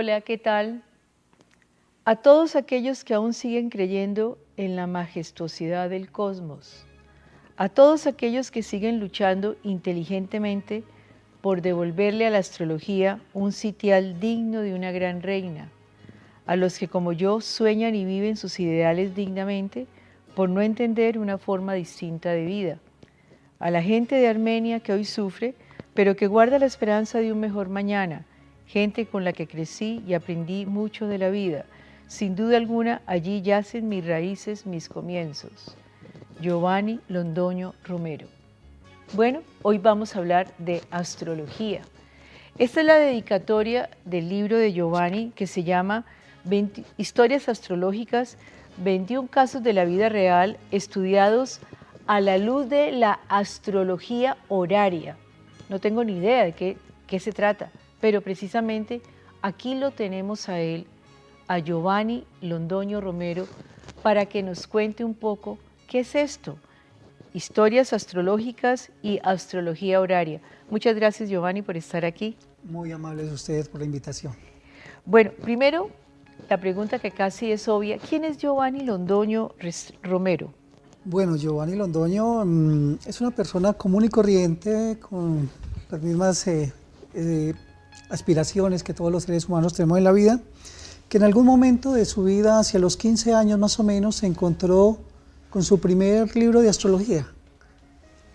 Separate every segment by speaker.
Speaker 1: Hola, ¿qué tal? A todos aquellos que aún siguen creyendo en la majestuosidad del cosmos, a todos aquellos que siguen luchando inteligentemente por devolverle a la astrología un sitial digno de una gran reina, a los que como yo sueñan y viven sus ideales dignamente por no entender una forma distinta de vida, a la gente de Armenia que hoy sufre, pero que guarda la esperanza de un mejor mañana, gente con la que crecí y aprendí mucho de la vida. Sin duda alguna, allí yacen mis raíces, mis comienzos. Giovanni Londoño Romero. Bueno, hoy vamos a hablar de astrología. Esta es la dedicatoria del libro de Giovanni que se llama Historias astrológicas, 21 casos de la vida real estudiados a la luz de la astrología horaria. No tengo ni idea de qué se trata, pero precisamente aquí lo tenemos a él, a Giovanni Londoño Romero, para que nos cuente un poco qué es esto, historias astrológicas y astrología horaria. Muchas gracias, Giovanni, por estar aquí.
Speaker 2: Muy amables ustedes por la invitación.
Speaker 1: Bueno, primero, la pregunta que casi es obvia, ¿quién es Giovanni Londoño Romero?
Speaker 2: Bueno, Giovanni Londoño es una persona común y corriente, con las mismas aspiraciones que todos los seres humanos tenemos en la vida, que en algún momento de su vida, hacia los 15 años más o menos, se encontró con su primer libro de astrología.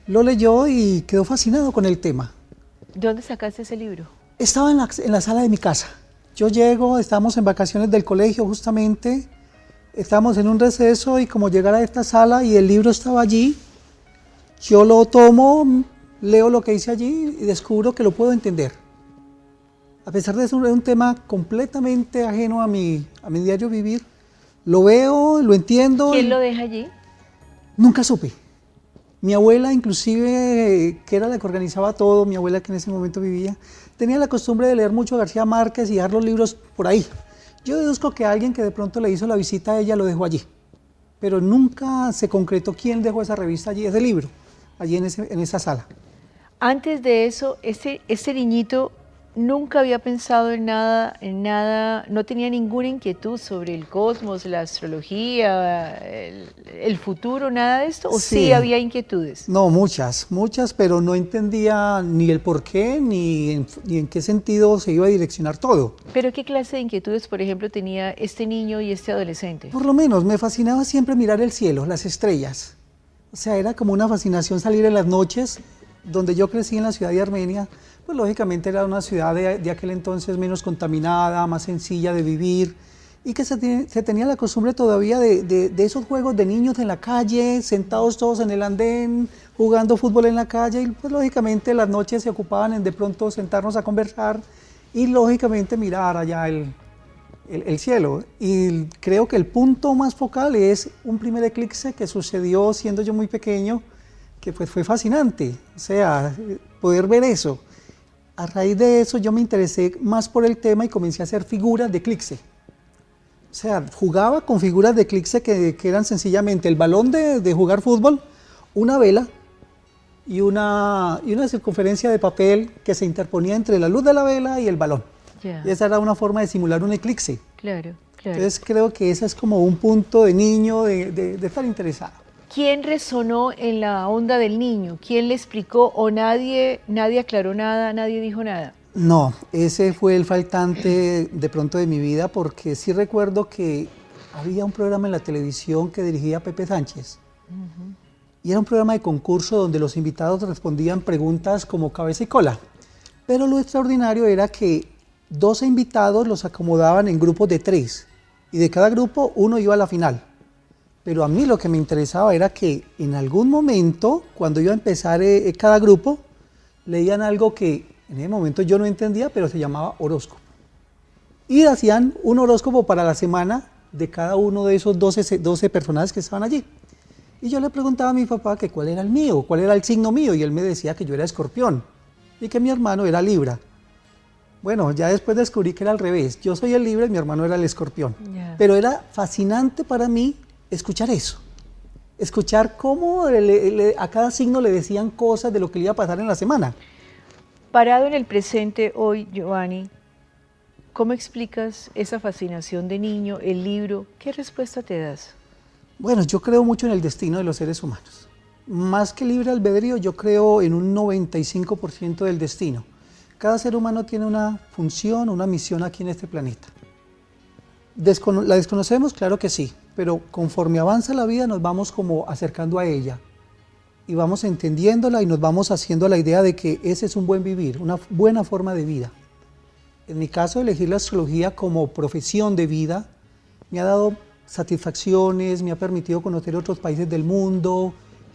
Speaker 2: Lo leyó y quedó fascinado con el tema.
Speaker 1: ¿De dónde sacaste ese libro?
Speaker 2: Estaba en la sala de mi casa. Yo llego, estábamos en vacaciones del colegio justamente, estábamos en un receso y como llegar a esta sala y el libro estaba allí, yo lo tomo, leo lo que dice allí y descubro que lo puedo entender. A pesar de ser un tema completamente ajeno a mi diario vivir, lo veo, lo entiendo.
Speaker 1: ¿Quién lo deja allí?
Speaker 2: Nunca supe. Mi abuela, inclusive, que era la que organizaba todo, mi abuela que en ese momento vivía, tenía la costumbre de leer mucho García Márquez y dejar los libros por ahí. Yo deduzco que alguien que de pronto le hizo la visita a ella lo dejó allí, pero nunca se concretó quién dejó esa revista allí, ese libro, allí en esa sala.
Speaker 1: Antes de eso, ese niñito nunca había pensado en nada, no tenía ninguna inquietud sobre el cosmos, la astrología, el futuro, nada de esto, ¿o sí había inquietudes?
Speaker 2: No, muchas, pero no entendía ni el por qué, ni en qué sentido se iba a direccionar todo.
Speaker 1: ¿Pero qué clase de inquietudes, por ejemplo, tenía este niño y este adolescente?
Speaker 2: Por lo menos, me fascinaba siempre mirar el cielo, las estrellas. O sea, era como una fascinación salir en las noches, donde yo crecí en la ciudad de Armenia, pues lógicamente era una ciudad de aquel entonces menos contaminada, más sencilla de vivir, y que se tenía la costumbre todavía de esos juegos de niños en la calle, sentados todos en el andén, jugando fútbol en la calle, y pues lógicamente las noches se ocupaban en de pronto sentarnos a conversar y lógicamente mirar allá el cielo. Y creo que el punto más focal es un primer eclipse que sucedió siendo yo muy pequeño, que pues fue fascinante, o sea, poder ver eso. A raíz de eso yo me interesé más por el tema y comencé a hacer figuras de eclipse. O sea, jugaba con figuras de eclipse que eran sencillamente el balón de jugar fútbol, una vela y una circunferencia de papel que se interponía entre la luz de la vela y el balón. Y esa era una forma de simular un eclipse.
Speaker 1: Claro.
Speaker 2: Entonces creo que ese es como un punto de niño de estar interesado.
Speaker 1: ¿Quién resonó en la onda del niño? ¿Quién le explicó o nadie aclaró nada, nadie dijo nada?
Speaker 2: No, ese fue el faltante de pronto de mi vida, porque sí recuerdo que había un programa en la televisión que dirigía Pepe Sánchez. Y era un programa de concurso donde los invitados respondían preguntas como cabeza y cola. Pero lo extraordinario era que 12 invitados los acomodaban en grupos de 3 y de cada grupo uno iba a la final. Pero a mí lo que me interesaba era que en algún momento, cuando iba a empezar cada grupo, leían algo que en ese momento yo no entendía, pero se llamaba horóscopo. Y hacían un horóscopo para la semana de cada uno de esos 12 personajes que estaban allí. Y yo le preguntaba a mi papá que cuál era el mío, cuál era el signo mío, y él me decía que yo era Escorpión y que mi hermano era Libra. Bueno, ya después descubrí que era al revés. Yo soy el Libra y mi hermano era el Escorpión. Pero era fascinante para mí escuchar eso, escuchar cómo a cada signo le decían cosas de lo que le iba a pasar en la semana.
Speaker 1: Parado en el presente hoy, Giovanni, ¿Cómo explicas esa fascinación de niño, el libro? ¿Qué respuesta te das?
Speaker 2: Bueno, yo creo mucho en el destino de los seres humanos. Más que libre albedrío, yo creo en un 95% del destino. Cada ser humano tiene una función, una misión aquí en este planeta. ¿La desconocemos? Claro que sí, pero conforme avanza la vida nos vamos como acercando a ella y vamos entendiéndola y nos vamos haciendo la idea de que ese es un buen vivir, una buena forma de vida. En mi caso, elegir la astrología como profesión de vida me ha dado satisfacciones, me ha permitido conocer otros países del mundo,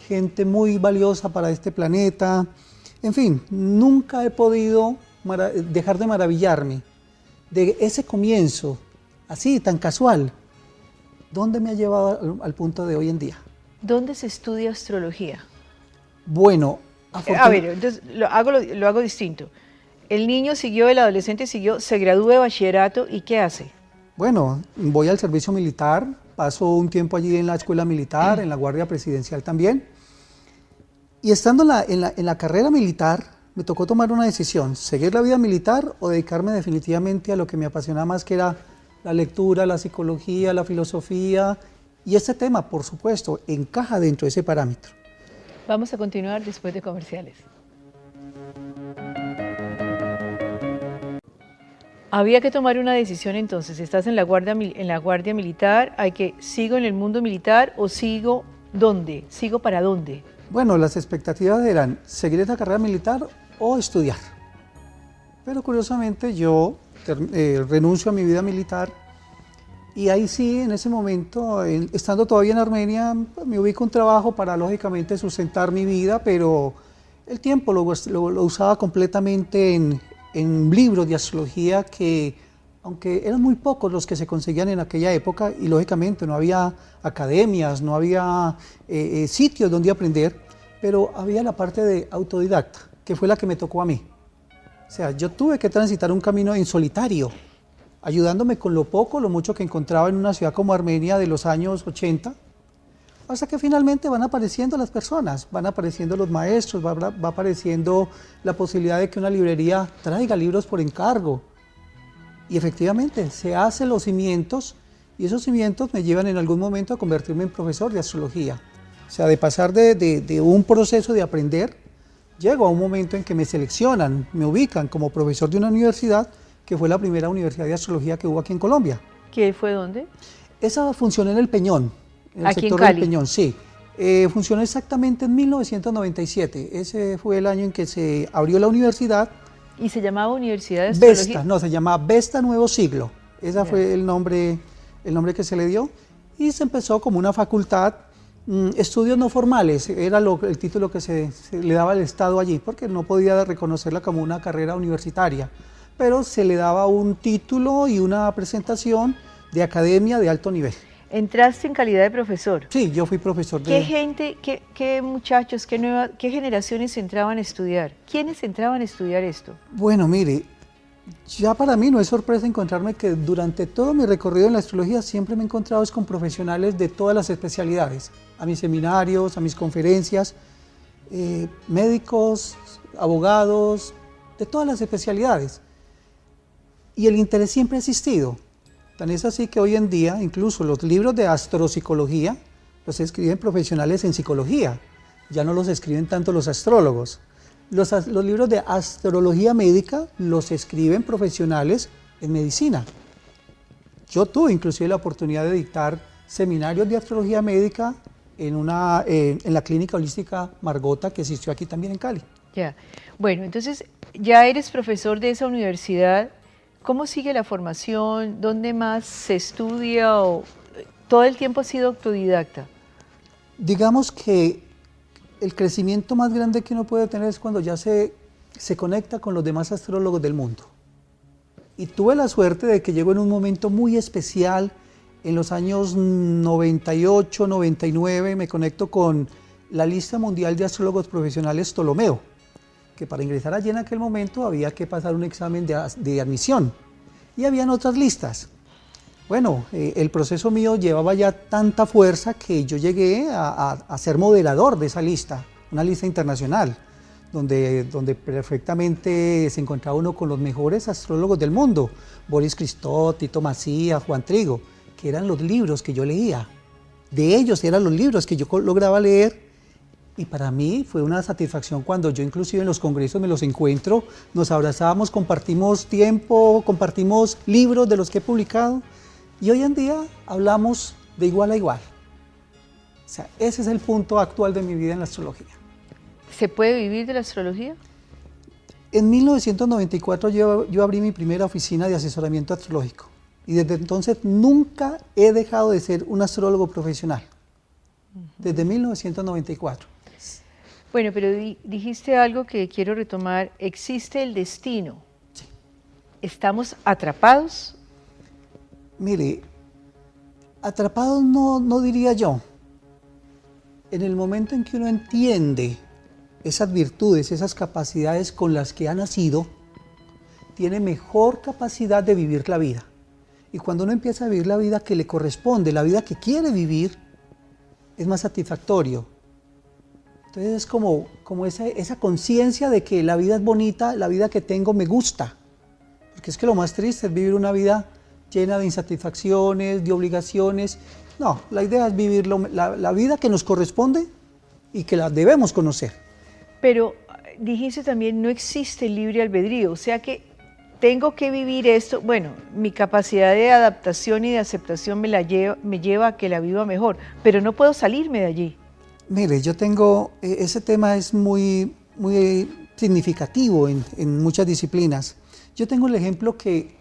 Speaker 2: gente muy valiosa para este planeta. En fin, nunca he podido dejar de maravillarme de ese comienzo, así, tan casual. ¿Dónde me ha llevado al punto de hoy en día?
Speaker 1: ¿Dónde se estudia astrología?
Speaker 2: Bueno,
Speaker 1: A ver, entonces lo hago distinto. El niño siguió, el adolescente siguió, se gradúa de bachillerato y ¿qué hace?
Speaker 2: Bueno, voy al servicio militar, paso un tiempo allí en la escuela militar, en la Guardia Presidencial también. Y estando en la carrera militar, me tocó tomar una decisión, seguir la vida militar o dedicarme definitivamente a lo que me apasionaba más, que era la lectura, la psicología, la filosofía. Y este tema, por supuesto, encaja dentro de ese parámetro.
Speaker 1: Vamos a continuar después de comerciales. Había que tomar una decisión entonces. Estás en la guardia militar, ¿sigo en el mundo militar o sigo dónde? ¿Sigo para dónde?
Speaker 2: Bueno, las expectativas eran seguir esa carrera militar o estudiar. Pero curiosamente yo renuncio a mi vida militar y ahí sí, en ese momento, estando todavía en Armenia, me ubico un trabajo para lógicamente sustentar mi vida, pero el tiempo lo usaba completamente en libros de astrología que, aunque eran muy pocos los que se conseguían en aquella época, y lógicamente no había academias, no había sitios donde aprender, pero había la parte de autodidacta, que fue la que me tocó a mí. O sea, yo tuve que transitar un camino en solitario, ayudándome con lo poco, lo mucho que encontraba en una ciudad como Armenia de los años 80, hasta que finalmente van apareciendo las personas, van apareciendo los maestros, va apareciendo la posibilidad de que una librería traiga libros por encargo. Y efectivamente, se hacen los cimientos, y esos cimientos me llevan en algún momento a convertirme en profesor de astrología. O sea, de pasar de un proceso de aprender, llego a un momento en que me seleccionan, me ubican como profesor de una universidad, que fue la primera universidad de astrología que hubo aquí en Colombia.
Speaker 1: ¿Qué fue dónde?
Speaker 2: Esa funcionó en el Peñón. En el
Speaker 1: aquí
Speaker 2: sector
Speaker 1: en Cali.
Speaker 2: del Peñón, sí. Funcionó exactamente en 1997. Ese fue el año en que se abrió la universidad.
Speaker 1: ¿Y se llamaba Universidad de Astrología?
Speaker 2: Vesta, no, se llamaba Vesta Nuevo Siglo. Ese fue el nombre que se le dio. Y se empezó como una facultad, estudios no formales, era el título que se le daba al Estado allí, porque no podía reconocerla como una carrera universitaria. Pero se le daba un título y una presentación de academia de alto nivel.
Speaker 1: ¿Entraste en calidad de profesor?
Speaker 2: Sí, yo fui profesor de...
Speaker 1: ¿Qué gente, qué muchachos, qué generaciones entraban a estudiar? ¿Quiénes entraban a estudiar esto?
Speaker 2: Bueno, mire, ya para mí no es sorpresa encontrarme que durante todo mi recorrido en la astrología siempre me he encontrado con profesionales de todas las especialidades, a mis seminarios, a mis conferencias, médicos, abogados, de todas las especialidades. Y el interés siempre ha existido. Tan es así que hoy en día, incluso los libros de astropsicología los escriben profesionales en psicología, ya no los escriben tanto los astrólogos. Los libros de astrología médica los escriben profesionales en medicina. Yo tuve inclusive la oportunidad de dictar seminarios de astrología médica en la clínica holística Margota, que existió aquí también en Cali.
Speaker 1: Ya, bueno, entonces ya eres profesor de esa universidad. ¿Cómo sigue la formación? ¿Dónde más se estudia? ¿O todo el tiempo has sido autodidacta?
Speaker 2: Digamos que el crecimiento más grande que uno puede tener es cuando ya se conecta con los demás astrólogos del mundo. Y tuve la suerte de que llegó en un momento muy especial, en los años 98, 99, me conecto con la lista mundial de astrólogos profesionales Ptolomeo, que para ingresar allí en aquel momento había que pasar un examen de admisión, y habían otras listas. Bueno, el proceso mío llevaba ya tanta fuerza que yo llegué a ser moderador de esa lista, una lista internacional, donde perfectamente se encontraba uno con los mejores astrólogos del mundo, Boris Christoph, Tito Macías, Juan Trigo, que eran los libros que yo leía. De ellos eran los libros que yo lograba leer, y para mí fue una satisfacción cuando yo inclusive en los congresos me los encuentro, nos abrazamos, compartimos tiempo, compartimos libros de los que he publicado, y hoy en día hablamos de igual a igual. O sea, ese es el punto actual de mi vida en la astrología.
Speaker 1: ¿Se puede vivir de la astrología?
Speaker 2: En 1994 yo abrí mi primera oficina de asesoramiento astrológico y desde entonces nunca he dejado de ser un astrólogo profesional, desde 1994.
Speaker 1: Bueno, pero dijiste algo que quiero retomar. ¿Existe el destino?
Speaker 2: Sí.
Speaker 1: ¿Estamos atrapados?
Speaker 2: Mire, atrapados no diría yo. En el momento en que uno entiende esas virtudes, esas capacidades con las que ha nacido, tiene mejor capacidad de vivir la vida. Y cuando uno empieza a vivir la vida que le corresponde, la vida que quiere vivir, es más satisfactorio. Entonces es como esa conciencia de que la vida es bonita, la vida que tengo me gusta. Porque es que lo más triste es vivir una vida llena de insatisfacciones, de obligaciones. No, la idea es vivir la vida que nos corresponde y que la debemos conocer.
Speaker 1: Pero dijiste también, no existe el libre albedrío, o sea que tengo que vivir esto. Bueno, mi capacidad de adaptación y de aceptación me lleva a que la viva mejor, pero no puedo salirme de allí.
Speaker 2: Mire, yo tengo, ese tema es muy significativo en muchas disciplinas. Yo tengo el ejemplo que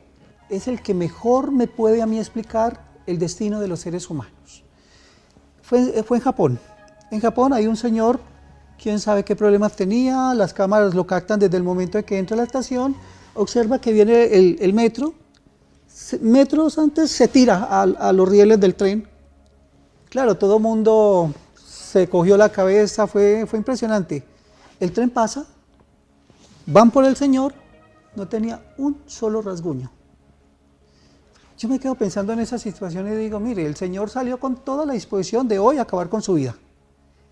Speaker 2: es el que mejor me puede a mí explicar el destino de los seres humanos. Fue en Japón. En Japón hay un señor, quién sabe qué problemas tenía, las cámaras lo captan desde el momento en que entra a la estación, observa que viene el metro, metros antes se tira a los rieles del tren. Claro, todo el mundo se cogió la cabeza, fue impresionante. El tren pasa, van por el señor, no tenía un solo rasguño. Yo me quedo pensando en esa situación y digo, mire, el señor salió con toda la disposición de hoy acabar con su vida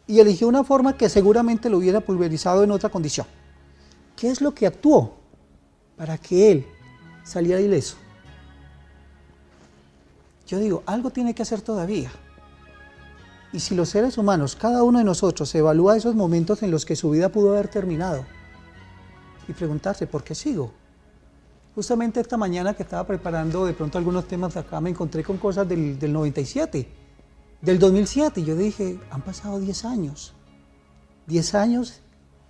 Speaker 2: y eligió una forma que seguramente lo hubiera pulverizado en otra condición. ¿Qué es lo que actuó para que él saliera ileso? Yo digo, algo tiene que hacer todavía. Y si los seres humanos, cada uno de nosotros, evalúa esos momentos en los que su vida pudo haber terminado y preguntarse, ¿por qué sigo? Justamente esta mañana que estaba preparando de pronto algunos temas de acá, me encontré con cosas del 97, del 2007, y yo dije, han pasado 10 años. 10 años,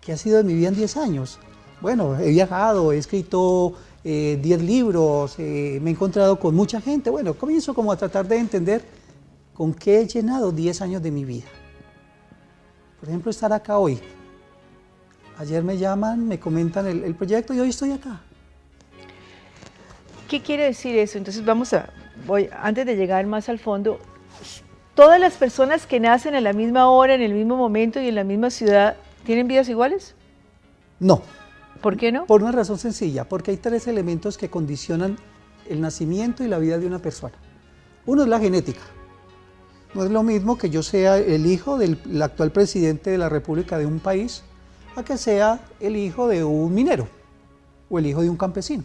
Speaker 2: ¿qué ha sido de mi vida en 10 años? Bueno, he viajado, he escrito 10 libros, me he encontrado con mucha gente. Bueno, comienzo como a tratar de entender con qué he llenado 10 años de mi vida. Por ejemplo, estar acá hoy. Ayer me llaman, me comentan el proyecto y hoy estoy acá.
Speaker 1: ¿Qué quiere decir eso? Entonces antes de llegar más al fondo, ¿todas las personas que nacen a la misma hora, en el mismo momento y en la misma ciudad, tienen vidas iguales?
Speaker 2: No.
Speaker 1: ¿Por qué no?
Speaker 2: Por una razón sencilla, porque hay 3 elementos que condicionan el nacimiento y la vida de una persona. Uno es la genética. No es lo mismo que yo sea el hijo del actual presidente de la República de un país, a que sea el hijo de un minero o el hijo de un campesino.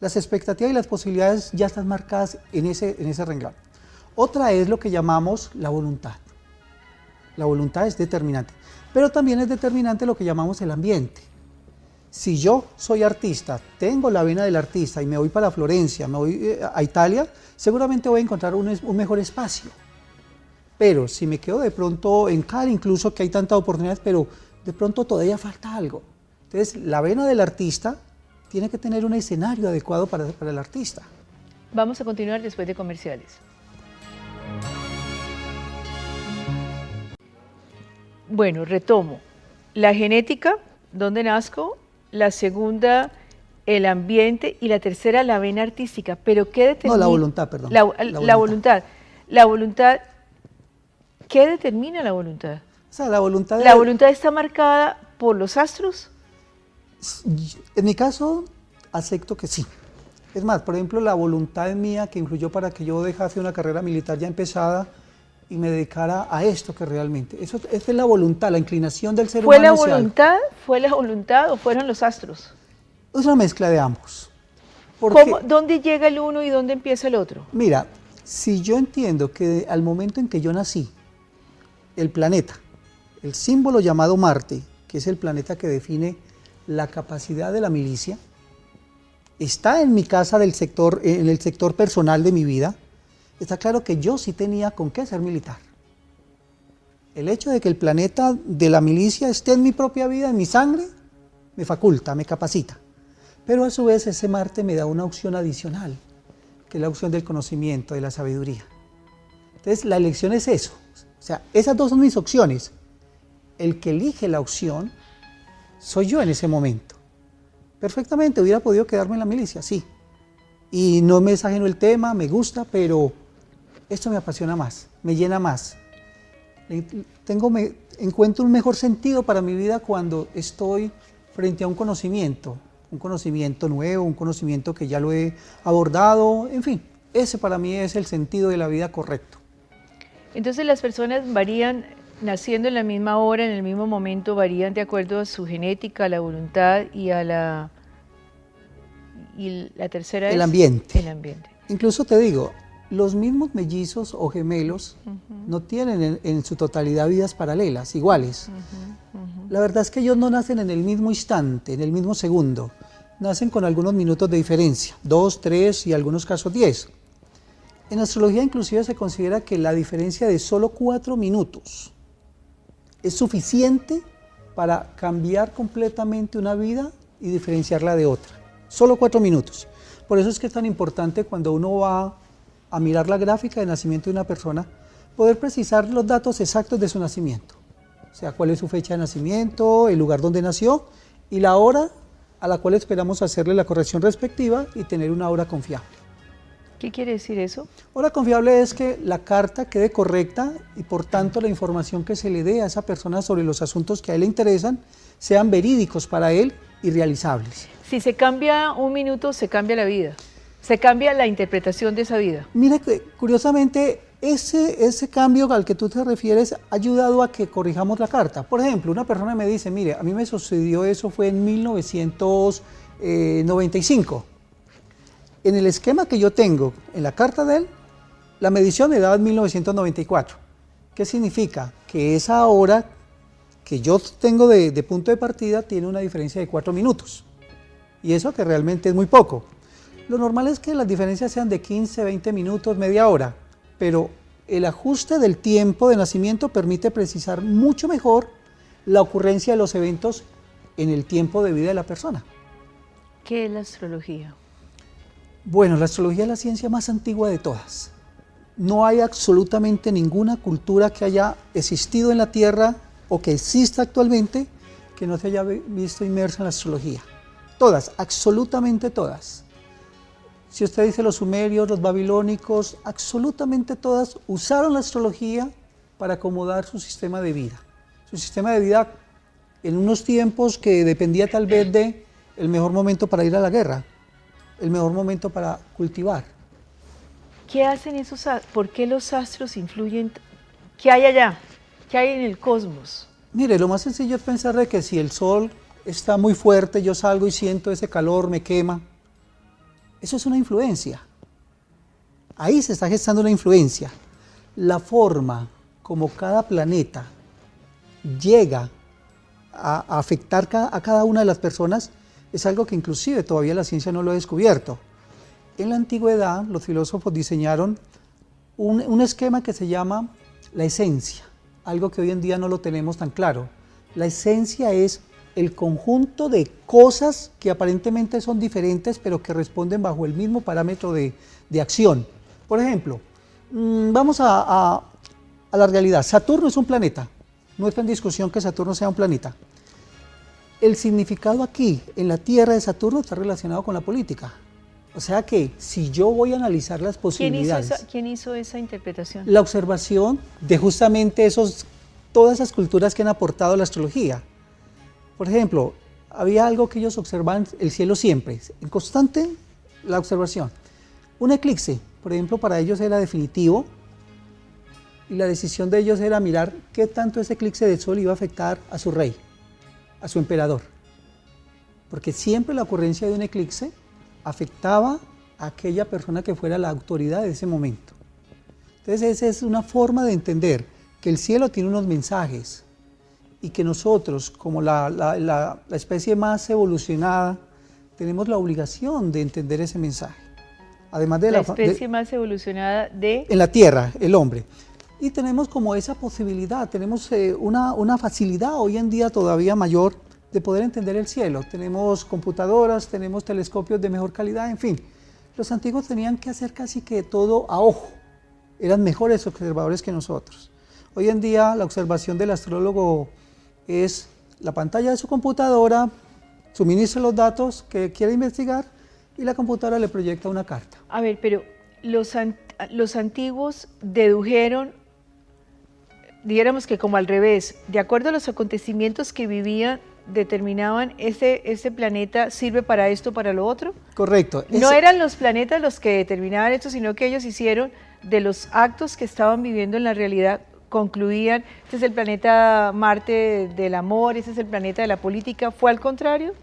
Speaker 2: Las expectativas y las posibilidades ya están marcadas en ese renglón. Otra es lo que llamamos la voluntad. La voluntad es determinante, pero también es determinante lo que llamamos el ambiente. Si yo soy artista, tengo la vena del artista y me voy para Florencia, me voy a Italia, seguramente voy a encontrar un mejor espacio. Pero si me quedo de pronto en Cali, incluso que hay tantas oportunidades, pero de pronto todavía falta algo. Entonces, la vena del artista tiene que tener un escenario adecuado para el artista.
Speaker 1: Vamos a continuar después de comerciales. Bueno, retomo. La genética, ¿dónde nazco? La segunda, el ambiente, y la tercera, la vena artística. Pero ¿qué determina?
Speaker 2: No, la voluntad, perdón.
Speaker 1: La voluntad. La voluntad, ¿qué determina la voluntad?
Speaker 2: O sea, la voluntad...
Speaker 1: ¿La voluntad está marcada por los astros?
Speaker 2: En mi caso, acepto que sí. Es más, por ejemplo, la voluntad mía que influyó para que yo dejase una carrera militar ya empezada y me dedicara a esto que realmente, esa es la voluntad, la inclinación del ser
Speaker 1: ¿Fue
Speaker 2: humano
Speaker 1: la
Speaker 2: hacia algo.
Speaker 1: voluntad? ¿Fue la voluntad o fueron los astros?
Speaker 2: Es una mezcla de ambos. Porque,
Speaker 1: ¿Dónde llega el uno y dónde empieza el otro?
Speaker 2: mira, si yo entiendo que al momento en que yo nací, el planeta, el símbolo llamado Marte, que es el planeta que define la capacidad de la milicia, está en mi casa del sector, en el sector personal de mi vida, está claro que yo sí tenía con qué ser militar. El hecho de que el planeta de la milicia esté en mi propia vida, en mi sangre, me faculta, me capacita. Pero a su vez ese Marte me da una opción adicional, que es la opción del conocimiento, de la sabiduría. Entonces la elección es eso. O sea, esas dos son mis opciones. El que elige la opción soy yo en ese momento. Perfectamente, hubiera podido quedarme en la milicia, sí. Y no me es ajeno el tema, me gusta, pero esto me apasiona más, me llena más. Encuentro un mejor sentido para mi vida cuando estoy frente a un conocimiento nuevo, un conocimiento que ya lo he abordado, en fin, ese para mí es el sentido de la vida correcto.
Speaker 1: Entonces las personas varían, naciendo en la misma hora, en el mismo momento, varían de acuerdo a su genética, a la voluntad y a la... Y la tercera es...
Speaker 2: El ambiente.
Speaker 1: El ambiente.
Speaker 2: Incluso te digo, los mismos mellizos o gemelos no tienen en su totalidad vidas paralelas, iguales. La verdad es que ellos no nacen en el mismo instante, en el mismo segundo. Nacen con algunos minutos de diferencia, 2, 3 y en algunos casos 10. En astrología inclusive se considera que la diferencia de solo 4 minutos es suficiente para cambiar completamente una vida y diferenciarla de otra. Solo 4 minutos. Por eso es que es tan importante cuando uno va a mirar la gráfica de nacimiento de una persona, poder precisar los datos exactos de su nacimiento. O sea, cuál es su fecha de nacimiento, el lugar donde nació y la hora a la cual esperamos hacerle la corrección respectiva y tener una hora confiable.
Speaker 1: ¿Qué quiere decir eso?
Speaker 2: Hora confiable es que la carta quede correcta y por tanto la información que se le dé a esa persona sobre los asuntos que a él le interesan sean verídicos para él y realizables.
Speaker 1: Si se cambia un minuto, se cambia la vida. Se cambia la interpretación de esa vida.
Speaker 2: Mira que curiosamente ese cambio al que tú te refieres ha ayudado a que corrijamos la carta. Por ejemplo, una persona me dice, mire, a mí me sucedió eso fue en 1995. En el esquema que yo tengo en la carta de él, la medición me daba en 1994. ¿Qué significa? Que esa hora que yo tengo de punto de partida tiene una diferencia de 4 minutos. Y eso que realmente es muy poco. Lo normal es que las diferencias sean de 15, 20 minutos, media hora, pero el ajuste del tiempo de nacimiento permite precisar mucho mejor la ocurrencia de los eventos en el tiempo de vida de la persona.
Speaker 1: ¿Qué es la astrología?
Speaker 2: Bueno, la astrología es la ciencia más antigua de todas. No hay absolutamente ninguna cultura que haya existido en la Tierra o que exista actualmente que no se haya visto inmersa en la astrología. Todas, absolutamente todas. Si usted dice los sumerios, los babilónicos, absolutamente todas usaron la astrología para acomodar su sistema de vida. Su sistema de vida en unos tiempos que dependía tal vez de el mejor momento para ir a la guerra, el mejor momento para cultivar.
Speaker 1: ¿Qué hacen esos astros? ¿Por qué los astros influyen? ¿Qué hay allá? ¿Qué hay en el cosmos?
Speaker 2: Mire, lo más sencillo es pensar de que si el sol está muy fuerte, yo salgo y siento ese calor, me quema. Eso es una influencia. Ahí se está gestando una influencia. La forma como cada planeta llega a afectar a cada una de las personas es algo que inclusive todavía la ciencia no lo ha descubierto. En la antigüedad los filósofos diseñaron un esquema que se llama la esencia, algo que hoy en día no lo tenemos tan claro. La esencia es el conjunto de cosas que aparentemente son diferentes, pero que responden bajo el mismo parámetro de acción. Por ejemplo, vamos a la realidad. Saturno es un planeta. No está en discusión que Saturno sea un planeta. El significado aquí, en la Tierra de Saturno, está relacionado con la política. O sea que, si yo voy a analizar las posibilidades...
Speaker 1: ¿Quién hizo esa interpretación?
Speaker 2: La observación de justamente todas esas culturas que han aportado la astrología. Por ejemplo, había algo que ellos observaban el cielo siempre, en constante la observación. Un eclipse, por ejemplo, para ellos era definitivo y la decisión de ellos era mirar qué tanto ese eclipse de sol iba a afectar a su rey, a su emperador. Porque siempre la ocurrencia de un eclipse afectaba a aquella persona que fuera la autoridad de ese momento. Entonces esa es una forma de entender que el cielo tiene unos mensajes y que nosotros, como la especie más evolucionada, tenemos la obligación de entender ese mensaje. Además de
Speaker 1: la especie más evolucionada
Speaker 2: en la Tierra, el hombre. Y tenemos como esa posibilidad, tenemos una facilidad hoy en día todavía mayor de poder entender el cielo. Tenemos computadoras, tenemos telescopios de mejor calidad, en fin. Los antiguos tenían que hacer casi que todo a ojo. Eran mejores observadores que nosotros. Hoy en día la observación del astrólogo es la pantalla de su computadora, suministra los datos que quiere investigar y la computadora le proyecta una carta.
Speaker 1: A ver, pero los antiguos dedujeron, dijéramos que como al revés, de acuerdo a los acontecimientos que vivían, determinaban ese planeta sirve para esto, para lo otro.
Speaker 2: Correcto.
Speaker 1: No eran los planetas los que determinaban esto, sino que ellos hicieron de los actos que estaban viviendo en la realidad, concluían, este es el planeta Marte del amor, este es el planeta de la política. ¿Fue al contrario?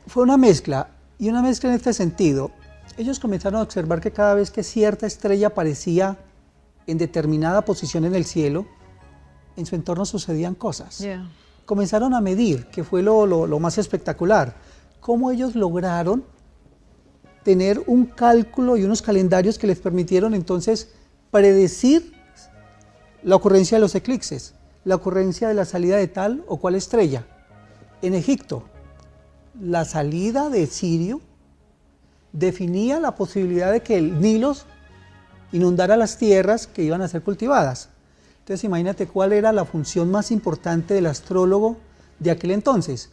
Speaker 2: Fue una mezcla, y una mezcla en este sentido. Ellos comenzaron a observar que cada vez que cierta estrella aparecía en determinada posición en el cielo, en su entorno sucedían cosas.
Speaker 1: Yeah.
Speaker 2: Comenzaron a medir, que fue lo más espectacular, cómo ellos lograron tener un cálculo y unos calendarios que les permitieron entonces predecir la ocurrencia de los eclipses, la ocurrencia de la salida de tal o cual estrella. En Egipto, la salida de Sirio definía la posibilidad de que el Nilo inundara las tierras que iban a ser cultivadas. Entonces imagínate cuál era la función más importante del astrólogo de aquel entonces: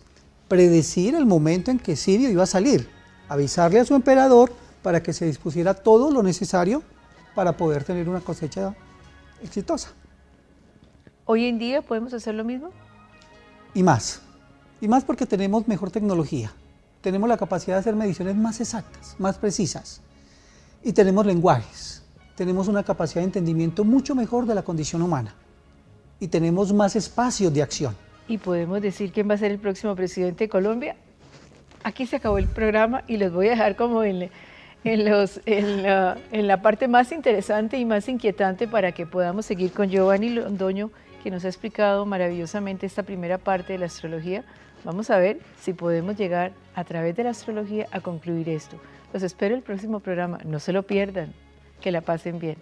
Speaker 2: predecir el momento en que Sirio iba a salir, avisarle a su emperador para que se dispusiera todo lo necesario para poder tener una cosecha exitosa.
Speaker 1: ¿Hoy en día podemos hacer lo mismo?
Speaker 2: Y más porque tenemos mejor tecnología, tenemos la capacidad de hacer mediciones más exactas, más precisas, y tenemos lenguajes, tenemos una capacidad de entendimiento mucho mejor de la condición humana, y tenemos más espacios de acción.
Speaker 1: ¿Y podemos decir quién va a ser el próximo presidente de Colombia? Aquí se acabó el programa y los voy a dejar como en la parte más interesante y más inquietante para que podamos seguir con Giovanni Londoño, que nos ha explicado maravillosamente esta primera parte de la astrología. Vamos a ver si podemos llegar a través de la astrología a concluir esto. Los espero el próximo programa, no se lo pierdan, que la pasen bien.